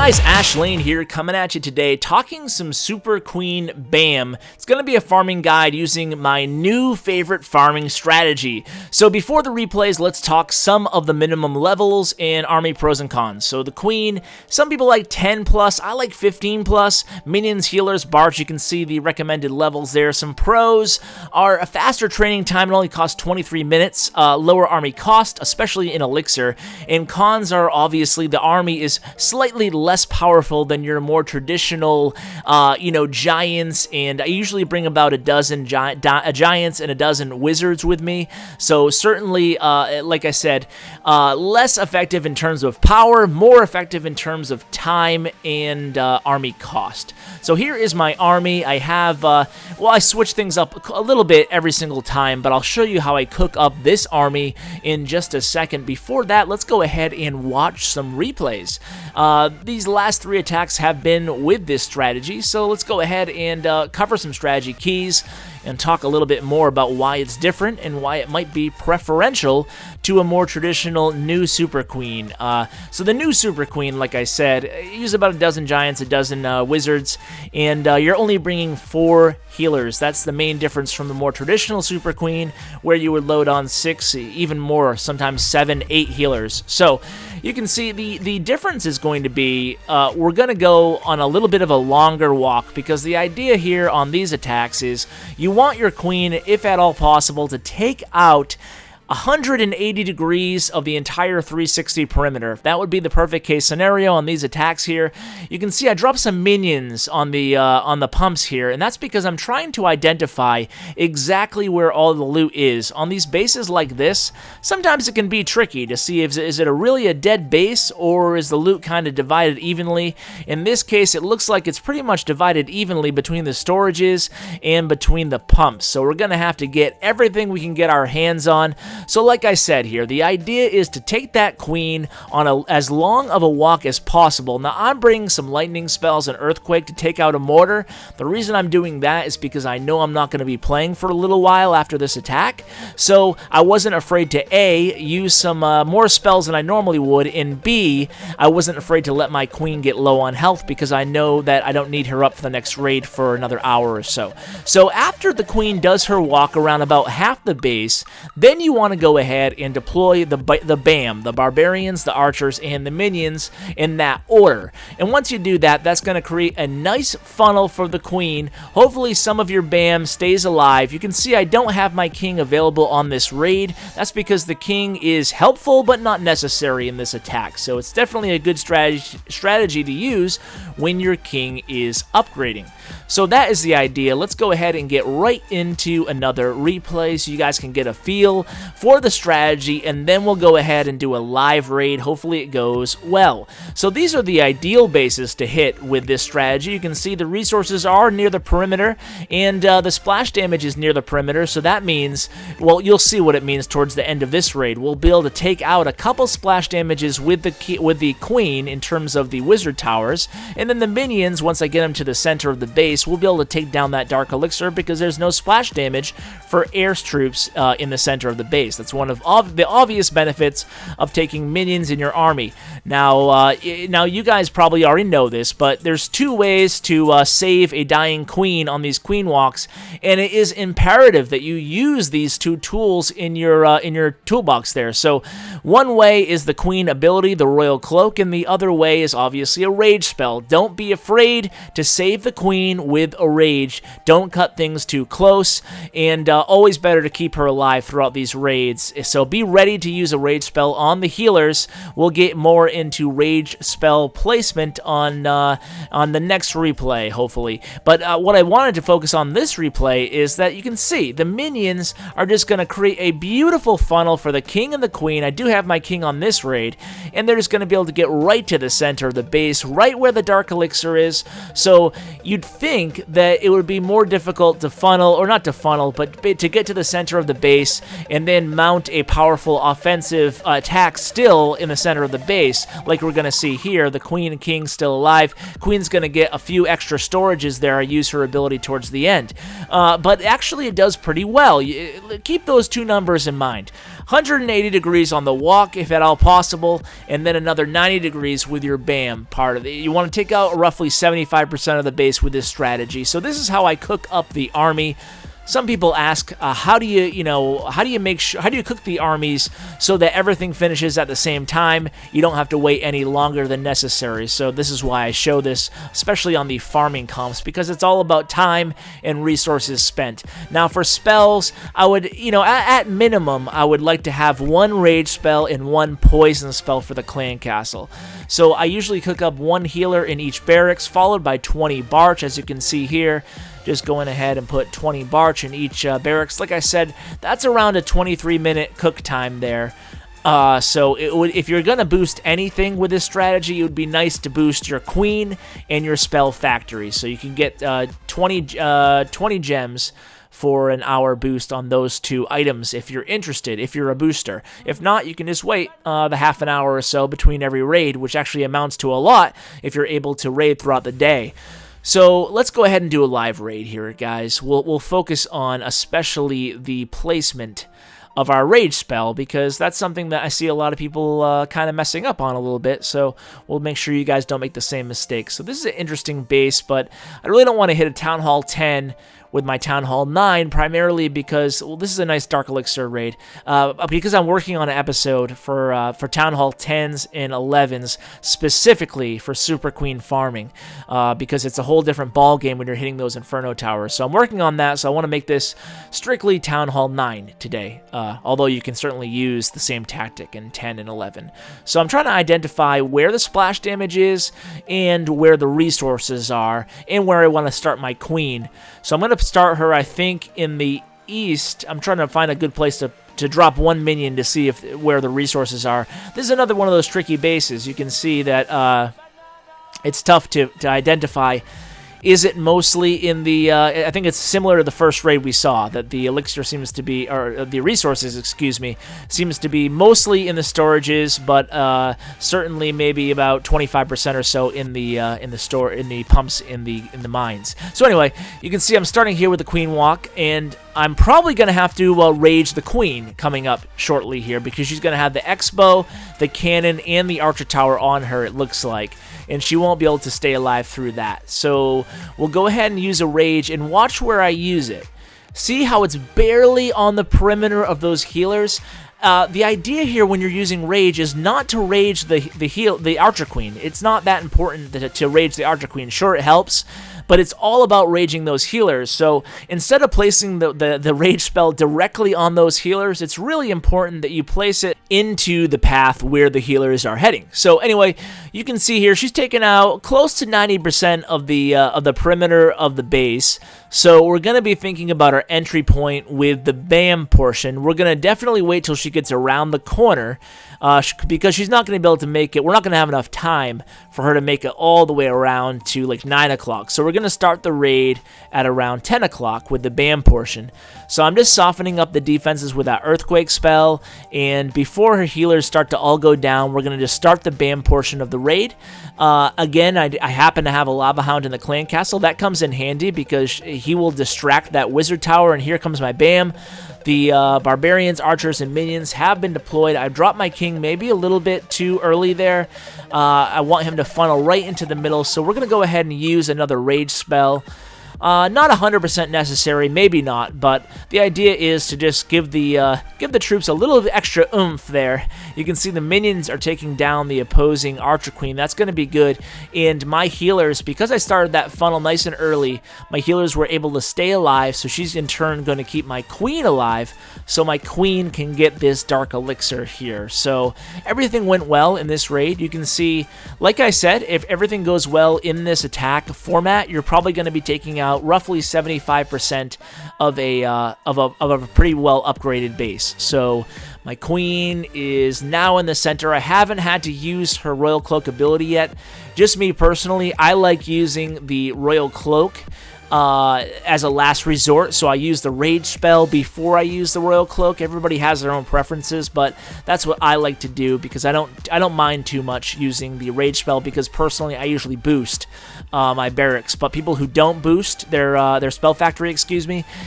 guys, Ash Lane here, coming at you today, talking some Super Queen BAM. It's going to be a farming guide using my new favorite farming strategy. So before the replays, let's talk some of the minimum levels and army pros and cons. So the Queen, some people like 10 plus, I like 15 plus. Minions, healers, bards, you can see the recommended levels there. Some pros are a faster training time, it only costs 23 minutes, lower army cost, especially in Elixir. And cons are obviously the army is slightly less powerful than your more traditional, giants, and I usually bring about a dozen giants and a dozen wizards with me, so certainly, like I said, less effective in terms of power, more effective in terms of time and army cost. So here is my army. I have, I switch things up a little bit every single time, but I'll show you how I cook up this army in just a second. Before that, let's go ahead and watch some replays. These last 3 attacks have been with this strategy, so let's go ahead and cover some strategy keys and talk a little bit more about why it's different and why it might be preferential to a more traditional new Super Queen. So the new Super Queen, like I said, use about a dozen giants, a dozen wizards, and you're only bringing 4 healers. That's the main difference from the more traditional Super Queen, where you would load on 6, even more, sometimes 7, 8 healers. So you can see the difference is going to be, we're going to go on a little bit of a longer walk, because the idea here on these attacks is you want your queen, if at all possible, to take out 180 degrees of the entire 360 perimeter. That would be the perfect case scenario on these attacks here. You can see I dropped some minions on the pumps here, and that's because I'm trying to identify exactly where all the loot is. On these bases like this, sometimes it can be tricky to see if is it really a dead base, or is the loot kind of divided evenly. In this case, it looks like it's pretty much divided evenly between the storages and between the pumps. So we're going to have to get everything we can get our hands on. So like I said here, the idea is to take that queen on as long of a walk as possible. Now I'm bringing some lightning spells and earthquake to take out a mortar. The reason I'm doing that is because I know I'm not going to be playing for a little while after this attack. So I wasn't afraid to A, use some more spells than I normally would, and B, I wasn't afraid to let my queen get low on health, because I know that I don't need her up for the next raid for another hour or so. So after the queen does her walk around about half the base, then you want to go ahead and deploy the BAM, the barbarians, the archers, and the minions in that order. And once you do that, that's going to create a nice funnel for the queen. Hopefully some of your BAM stays alive. You can see I don't have my king available on this raid. That's because the king is helpful but not necessary in this attack. So it's definitely a good strategy to use when your king is upgrading. So that is the idea. Let's go ahead and get right into another replay so you guys can get a feel for the strategy, and then we'll go ahead and do a live raid. Hopefully it goes well. So these are the ideal bases to hit with this strategy. You can see the resources are near the perimeter, and the splash damage is near the perimeter, so that means, well, you'll see what it means towards the end of this raid. We'll be able to take out a couple splash damages with the queen in terms of the wizard towers, and then the minions, once I get them to the center of the base, we'll be able to take down that dark elixir, because there's no splash damage for air troops in the center of the base. That's one of the obvious benefits of taking minions in your army. Now, you guys probably already know this, but there's 2 ways to save a dying queen on these queen walks, and it is imperative that you use these 2 tools in your toolbox there. So one way is the queen ability, the royal cloak, and the other way is obviously a rage spell. Don't be afraid to save the queen with a rage. Don't cut things too close, and always better to keep her alive throughout these raids. So be ready to use a rage spell on the healers. We'll get more into rage spell placement on the next replay, hopefully. But what I wanted to focus on this replay is that you can see the minions are just going to create a beautiful funnel for the king and the queen. I do have my king on this raid, and they're just going to be able to get right to the center of the base, right where the dark elixir is. So you'd think that it would be more difficult to funnel, or not to funnel, but to get to the center of the base and then can mount a powerful offensive attack still in the center of the base, like we're going to see here. The queen and king still alive. Queen's going to get a few extra storages there. I use her ability towards the end. But actually, it does pretty well. Keep those two numbers in mind. 180 degrees on the walk, if at all possible, and then another 90 degrees with your BAM part of it. You want to take out roughly 75% of the base with this strategy. So this is how I cook up the army. Some people ask, how do you cook the armies so that everything finishes at the same time? You don't have to wait any longer than necessary. So this is why I show this, especially on the farming comps, because it's all about time and resources spent. Now for spells, I would, at minimum, I would like to have one rage spell and one poison spell for the clan castle. So I usually cook up one healer in each barracks, followed by 20 barch, as you can see here. Just going ahead and put 20 barch in each barracks. Like I said, that's around a 23-minute cook time there. So if you're going to boost anything with this strategy, it would be nice to boost your queen and your spell factory. So you can get 20 gems for an hour boost on those two items if you're interested, if you're a booster. If not, you can just wait the half an hour or so between every raid, which actually amounts to a lot if you're able to raid throughout the day. So let's go ahead and do a live raid here, guys. We'll focus on especially the placement of our rage spell, because that's something that I see a lot of people kind of messing up on a little bit. So we'll make sure you guys don't make the same mistake. So this is an interesting base, but I really don't want to hit a Town Hall 10 with my Town Hall 9, primarily because, well, this is a nice Dark Elixir raid, because I'm working on an episode for Town Hall 10s and 11s, specifically for Super Queen farming, because it's a whole different ball game when you're hitting those Inferno Towers. So I'm working on that, so I want to make this strictly Town Hall 9 today, although you can certainly use the same tactic in 10 and 11. So I'm trying to identify where the splash damage is, and where the resources are, and where I want to start my queen. So I'm going to start her, I think, in the east. I'm trying to find a good place to drop one minion to see where the resources are. This is another one of those tricky bases. You can see that it's tough to identify. Is it mostly in the, I think it's similar to the first raid we saw, that the elixir seems to be, or the resources, excuse me, seems to be mostly in the storages, but certainly maybe about 25% or so in the pumps in the mines. So anyway, you can see I'm starting here with the Queen Walk, and I'm probably going to have to rage the Queen coming up shortly here, because she's going to have the X-Bow, the Cannon, and the Archer Tower on her, it looks like. And she won't be able to stay alive through that. So we'll go ahead and use a rage, and watch where I use it. See how it's barely on the perimeter of those healers? The idea here when you're using rage is not to rage the Archer Queen. It's not that important to rage the Archer Queen. Sure, it helps, but it's all about raging those healers. So instead of placing the rage spell directly on those healers, it's really important that you place it into the path where the healers are heading. So anyway, you can see here she's taken out close to 90% of the perimeter of the base. So we're going to be thinking about our entry point with the BAM portion. We're going to definitely wait till she gets around the corner, because she's not going to be able to make it. We're not going to have enough time for her to make it all the way around to like 9 o'clock. So we're going to start the raid at around 10 o'clock with the BAM portion. So I'm just softening up the defenses with that Earthquake spell, and before her healers start to all go down, we're going to just start the BAM portion of the raid. Again, I happen to have a Lava Hound in the clan castle. That comes in handy because he will distract that wizard tower, and here comes my BAM. The barbarians, archers, and minions have been deployed. I dropped my king maybe a little bit too early there. I want him to funnel right into the middle, so we're going to go ahead and use another rage spell. Not 100% necessary, maybe not, but the idea is to just give the troops a little extra oomph there. You can see the minions are taking down the opposing Archer Queen. That's going to be good, and my healers, because I started that funnel nice and early, my healers were able to stay alive, so she's in turn going to keep my Queen alive, so my Queen can get this Dark Elixir here. So everything went well in this raid. You can see, like I said, if everything goes well in this attack format, you're probably going to be taking out roughly 75% of a pretty well upgraded base. So my Queen is now in the center. I haven't had to use her Royal Cloak ability yet. Just me personally, I like using the Royal Cloak as a last resort, so I use the Rage spell before I use the Royal Cloak. Everybody has their own preferences, but that's what I like to do because I don't mind too much using the Rage spell because personally I usually boost my barracks. But people who don't boost their spell factory,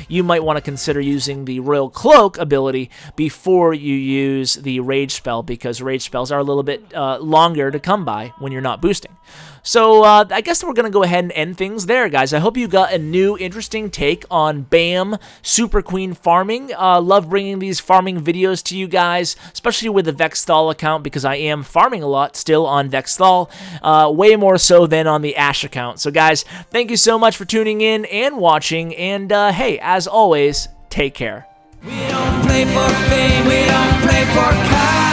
you might want to consider using the Royal Cloak ability before you use the Rage spell because Rage spells are a little bit longer to come by when you're not boosting. So I guess we're going to go ahead and end things there, guys. I hope you got a new interesting take on BAM Super Queen farming. Love bringing these farming videos to you guys, especially with the Vexthal account because I am farming a lot still on Vexthal, way more so than on the Ash account. So guys, thank you so much for tuning in and watching, and hey, as always, take care. We don't play for fame, we don't play for cash.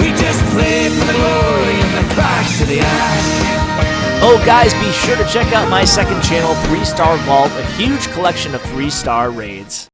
We just play for the glory and the clash of the ash. Oh guys, be sure to check out my second channel, 3-Star Vault, a huge collection of 3-star raids.